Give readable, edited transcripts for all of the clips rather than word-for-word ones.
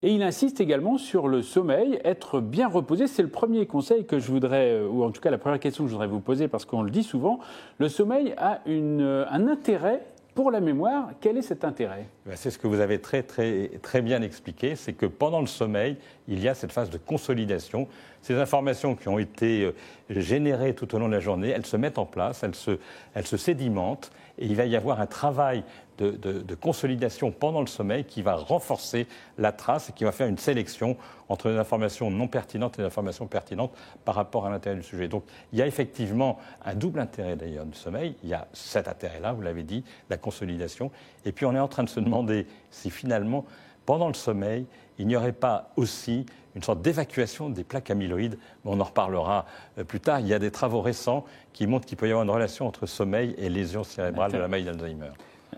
Et il insiste également sur le sommeil, être bien reposé. C'est le premier conseil que je voudrais, ou en tout cas la première question que je voudrais vous poser, parce qu'on le dit souvent, le sommeil a un intérêt pour la mémoire. Quel est cet intérêt ? C'est ce que vous avez très bien expliqué, c'est que pendant le sommeil, il y a cette phase de consolidation. Ces informations qui ont été générées tout au long de la journée, elles se mettent en place, elles se sédimentent, et il va y avoir un travail de consolidation pendant le sommeil qui va renforcer la trace et qui va faire une sélection entre les informations non pertinentes et les informations pertinentes par rapport à l'intérêt du sujet. Donc il y a effectivement un double intérêt d'ailleurs du sommeil. Il y a cet intérêt-là, vous l'avez dit, la consolidation. Et puis on est en train de se demander si finalement, pendant le sommeil, il n'y aurait pas aussi une sorte d'évacuation des plaques amyloïdes. On en reparlera plus tard. Il y a des travaux récents qui montrent qu'il peut y avoir une relation entre sommeil et lésions cérébrales de la maladie d'Alzheimer.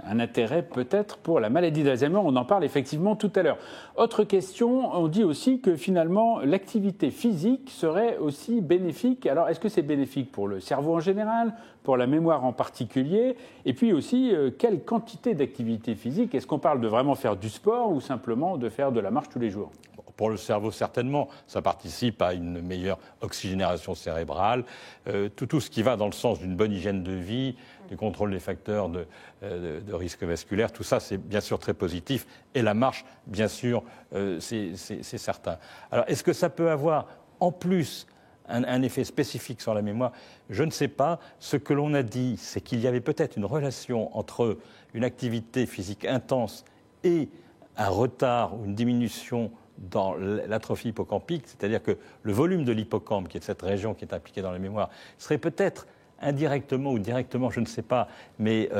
Un intérêt peut-être pour la maladie d'Alzheimer, on en parle effectivement tout à l'heure. Autre question, on dit aussi que finalement l'activité physique serait aussi bénéfique. Alors est-ce que c'est bénéfique pour le cerveau en général, pour la mémoire en particulier, et puis aussi quelle quantité d'activité physique? Est-ce qu'on parle de vraiment faire du sport ou simplement de faire de la marche tous les jours? Pour le cerveau, certainement. Ça participe à une meilleure oxygénation cérébrale. Tout ce qui va dans le sens d'une bonne hygiène de vie, du contrôle des facteurs de risque vasculaire, tout ça, c'est bien sûr très positif. Et la marche, bien sûr, c'est certain. Alors, est-ce que ça peut avoir, en plus, un effet spécifique sur la mémoire? Je ne sais pas. Ce que l'on a dit, c'est qu'il y avait peut-être une relation entre une activité physique intense et un retard ou une diminution dans l'atrophie hippocampique, c'est-à-dire que le volume de l'hippocampe, qui est cette région qui est impliquée dans la mémoire, serait peut-être indirectement ou directement, je ne sais pas, mais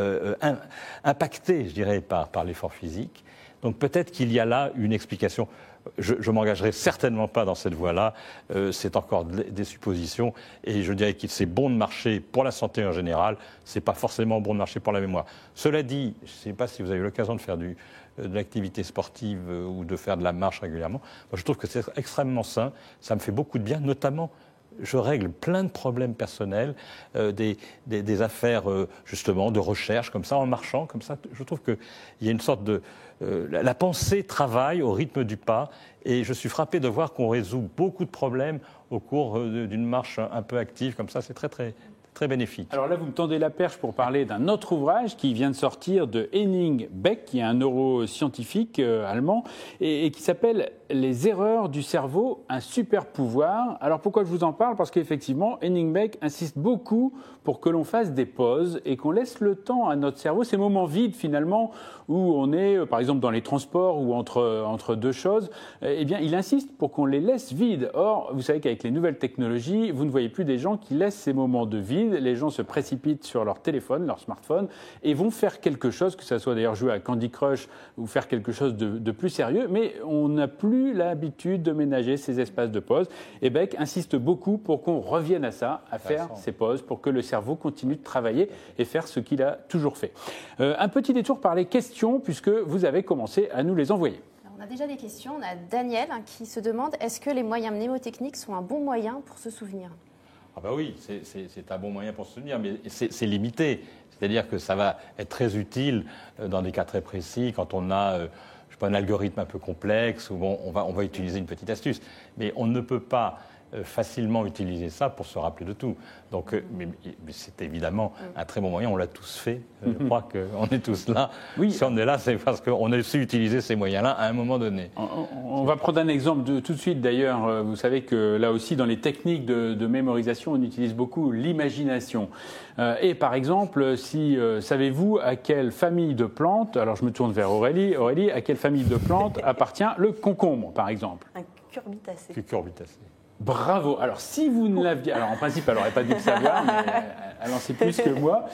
impacté, je dirais, par l'effort physique. Donc peut-être qu'il y a là une explication. Je ne m'engagerai certainement pas dans cette voie-là, c'est encore des suppositions, et je dirais que c'est bon de marcher pour la santé en général, c'est pas forcément bon de marcher pour la mémoire. Cela dit, je ne sais pas si vous avez eu l'occasion de faire de l'activité sportive ou de faire de la marche régulièrement, moi je trouve que c'est extrêmement sain, ça me fait beaucoup de bien, notamment je règle plein de problèmes personnels, des affaires justement de recherche comme ça, en marchant comme ça. Je trouve qu'il y a une sorte de... la pensée travaille au rythme du pas, et je suis frappé de voir qu'on résout beaucoup de problèmes au cours d'une marche un peu active comme ça. C'est très bénéfique. Alors là, vous me tendez la perche pour parler d'un autre ouvrage qui vient de sortir de Henning Beck, qui est un neuroscientifique allemand, et qui s'appelle « Les erreurs du cerveau, un super pouvoir ». Alors pourquoi je vous en parle? Parce qu'effectivement, Henning Beck insiste beaucoup pour que l'on fasse des pauses et qu'on laisse le temps à notre cerveau, ces moments vides finalement, où on est par exemple dans les transports ou entre deux choses, eh bien il insiste pour qu'on les laisse vides. Or, vous savez qu'avec les nouvelles technologies, vous ne voyez plus des gens qui laissent ces moments de vide. Les gens se précipitent sur leur téléphone, leur smartphone, et vont faire quelque chose, que ce soit d'ailleurs jouer à Candy Crush ou faire quelque chose de plus sérieux, mais on n'a plus l'habitude de ménager ces espaces de pause. Et Beck insiste beaucoup pour qu'on revienne à ça, à faire ces pauses, pour que le cerveau continue de travailler et faire ce qu'il a toujours fait. Un petit détour par les questions, puisque vous avez commencé à nous les envoyer. On a déjà des questions. On a Daniel qui se demande, est-ce que les moyens mnémotechniques sont un bon moyen pour se souvenir? Ah bah oui, c'est un bon moyen pour se souvenir, mais c'est limité. C'est-à-dire que ça va être très utile dans des cas très précis, quand on a je sais pas, un algorithme un peu complexe, où bon, on va utiliser une petite astuce. Mais on ne peut pas facilement utiliser ça pour se rappeler de tout. Donc, mais c'est évidemment un très bon moyen, on l'a tous fait. Je crois qu'on est tous là. Oui. Si on est là, c'est parce qu'on a su utiliser ces moyens-là à un moment donné. On va prendre un exemple tout de suite d'ailleurs. Vous savez que là aussi, dans les techniques de mémorisation, on utilise beaucoup l'imagination. Et par exemple, savez-vous à quelle famille de plantes, alors je me tourne vers Aurélie, à quelle famille de plantes appartient le concombre, par exemple? Un cucurbitacé. Cucurbitacé. Bravo. Alors, si vous ne l'aviez... Alors, en principe, elle n'aurait pas dû le savoir, mais elle en sait plus que moi.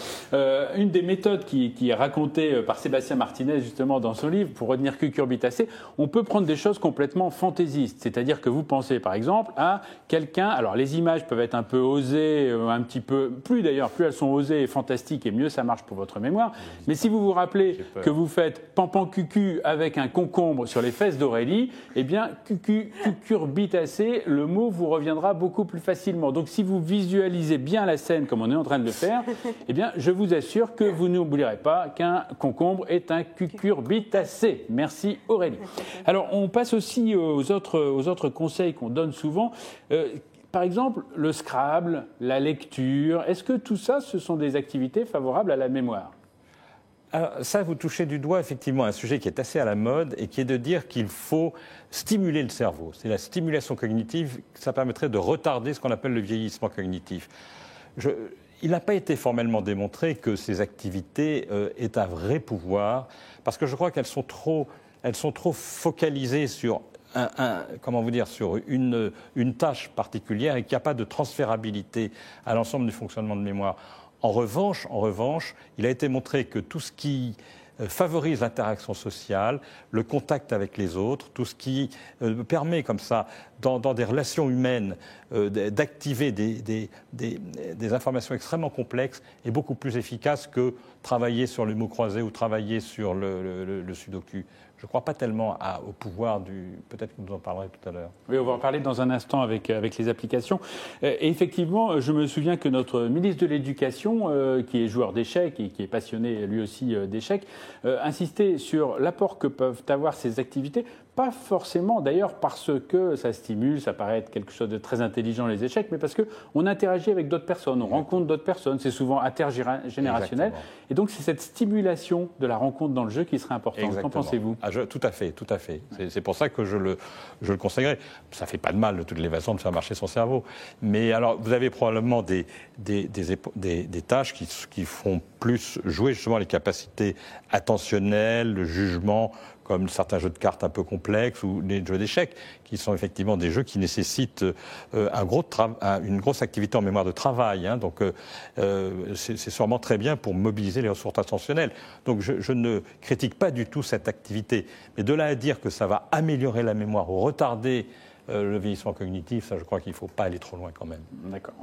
Une des méthodes qui est racontée par Sébastien Martinez, justement, dans son livre, pour retenir cucurbitacé, on peut prendre des choses complètement fantaisistes. C'est-à-dire que vous pensez, par exemple, à quelqu'un... Alors, les images peuvent être un peu osées, un petit peu... Plus elles sont osées et fantastiques, et mieux ça marche pour votre mémoire. Mais si vous vous rappelez que vous faites pampan cucu avec un concombre sur les fesses d'Aurélie, eh bien, cucurbitacé, le mot vous reviendra beaucoup plus facilement. Donc si vous visualisez bien la scène comme on est en train de le faire, eh bien, je vous assure que vous n'oublierez pas qu'un concombre est un cucurbitacé. Merci Aurélie. Alors on passe aussi aux autres conseils qu'on donne souvent. Par exemple, le Scrabble, la lecture, est-ce que tout ça, ce sont des activités favorables à la mémoire ? Alors, ça, vous touchez du doigt effectivement un sujet qui est assez à la mode et qui est de dire qu'il faut stimuler le cerveau. C'est la stimulation cognitive, ça permettrait de retarder ce qu'on appelle le vieillissement cognitif. Il n'a pas été formellement démontré que ces activités aient un vrai pouvoir, parce que je crois qu'elles sont trop focalisées sur sur une tâche particulière et qu'il n'y a pas de transférabilité à l'ensemble du fonctionnement de mémoire. En revanche, il a été montré que tout ce qui favorise l'interaction sociale, le contact avec les autres, tout ce qui permet comme ça, dans des relations humaines, d'activer des informations extrêmement complexes est beaucoup plus efficace que travailler sur le mot croisé ou travailler sur le sudoku. Je ne crois pas tellement au pouvoir du... Peut-être que vous en parlerez tout à l'heure. Oui, on va en parler dans un instant avec les applications. Et effectivement, je me souviens que notre ministre de l'Éducation, qui est joueur d'échecs et qui est passionné lui aussi d'échecs, insistait sur l'apport que peuvent avoir ces activités. Pas forcément d'ailleurs parce que ça stimule, ça paraît être quelque chose de très intelligent les échecs, mais parce qu'on interagit avec d'autres personnes, on rencontre d'autres personnes, c'est souvent intergénérationnel. Exactement. Et donc c'est cette stimulation de la rencontre dans le jeu qui serait importante. Qu'en pensez-vous ? Tout à fait. C'est pour ça que je le conseillerais. Ça ne fait pas de mal de toutes les façons de faire marcher son cerveau. Mais alors vous avez probablement des tâches qui font plus jouer justement les capacités attentionnelles, le jugement, comme certains jeux de cartes un peu complexes ou les jeux d'échecs, qui sont effectivement des jeux qui nécessitent une grosse activité en mémoire de travail. Hein. Donc c'est sûrement très bien pour mobiliser les ressources attentionnelles. Donc je ne critique pas du tout cette activité. Mais de là à dire que ça va améliorer la mémoire ou retarder le vieillissement cognitif, ça je crois qu'il ne faut pas aller trop loin quand même. D'accord.